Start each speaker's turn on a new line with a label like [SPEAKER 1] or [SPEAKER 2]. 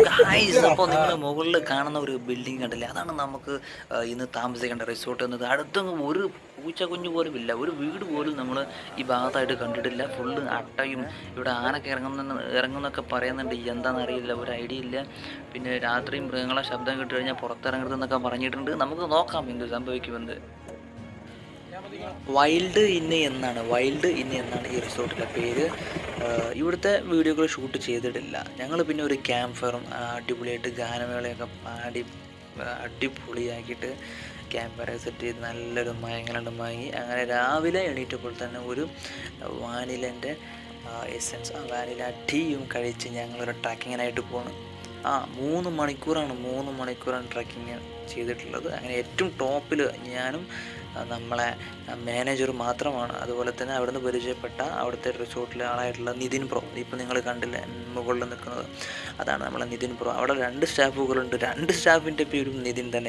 [SPEAKER 1] Guys, അപ്പോൾ നിങ്ങൾ മുകളിൽ കാണുന്ന ഒരു ബിൽഡിംഗ് കണ്ടില്ലേ, അതാണ് നമുക്ക് ഇന്ന് താമസിക്കേണ്ട റിസോർട്ട് എന്നത്. അടുത്തൊന്നും ഒരു പൂച്ച കുഞ്ഞു പോലും ഇല്ല, ഒരു വീട് പോലും നമ്മൾ ഈ ഭാഗത്തായിട്ട് കണ്ടിട്ടില്ല. ഫുള്ള് അട്ടയും ഇവിടെ ആനൊക്കെ ഇറങ്ങുന്നൊക്കെ പറയുന്നുണ്ട്, എന്താണെന്നറിയില്ല, ഒരു ഐഡിയ ഇല്ല. പിന്നെ രാത്രിയും മൃഗങ്ങളെ ശബ്ദം കേട്ട് കഴിഞ്ഞാൽ പുറത്തിറങ്ങരുതെന്നൊക്കെ പറഞ്ഞിട്ടുണ്ട്. നമുക്ക് നോക്കാം എന്ത് സംഭവിക്കുമെന്ന്. വൈൽഡ് ഇന്ന് എന്നാണ് ഈ റിസോർട്ടിൻ്റെ പേര്. ഇവിടുത്തെ വീഡിയോകൾ ഷൂട്ട് ചെയ്തിട്ടില്ല ഞങ്ങൾ. പിന്നെ ഒരു ക്യാമ്പ് ഫയറും അടിപൊളിയായിട്ട് ഗാനമേളയൊക്കെ പാടി അടിപൊളിയാക്കിയിട്ട് ക്യാമ്പ് ഫയർ സെറ്റ് ചെയ്ത് നല്ലൊരു മയങ്ങളുണ്ട് മയങ്ങി. അങ്ങനെ രാവിലെ എണീറ്റപ്പോൾ തന്നെ ഒരു വാനിലൻ്റെ എസൻസ് വാനില ടീയും കഴിച്ച് ഞങ്ങളൊരു ട്രക്കിങ്ങിനായിട്ട് പോകണം. 3 മണിക്കൂറാണ് ട്രക്കിങ് ചെയ്തിട്ടുള്ളത്. അങ്ങനെ ഏറ്റവും ടോപ്പിൽ ഞാനും നമ്മളെ മാനേജർ മാത്രമാണ്. അതുപോലെ തന്നെ അവിടുന്ന് പരിചയപ്പെട്ട അവിടുത്തെ റിസോർട്ടിലെ ആളായിട്ടുള്ള നിതിൻ ബ്രോ, ഇപ്പോൾ നിങ്ങൾ കണ്ടില്ലേ മുകളിൽ നിൽക്കുന്നത്, അതാണ് നമ്മളെ നിതിൻ ബ്രോ. അവിടെ 2 സ്റ്റാഫുകളുണ്ട്, 2 സ്റ്റാഫിൻ്റെ പേരും നിതിൻ തന്നെ.